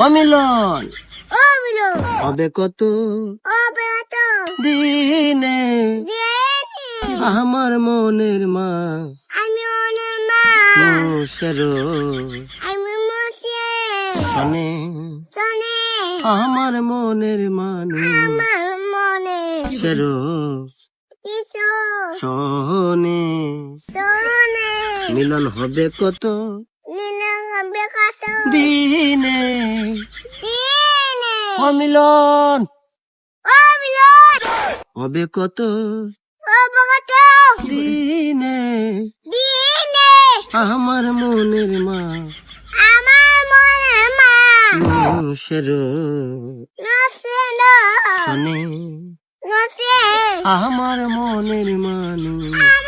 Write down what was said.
অমিলন ও মিলন হবে কত ও বেত দিনে জেনি আমার মনের মা আমি ওনের মা মুশেরো আমি মুসে শোনে শোনে আমার মনের মানুষ আমার মনে শেরো কিছু শোনে শোনে মিলন হবে কত নিনা হবে কত দিনে দিনে অমিলন ও মিলন হবে কত ও কত দিনে দিনে আমার মনের মা আমার মনে মা মুশেরো নসে না শোনে নসে আমার মনের মানুষ আমার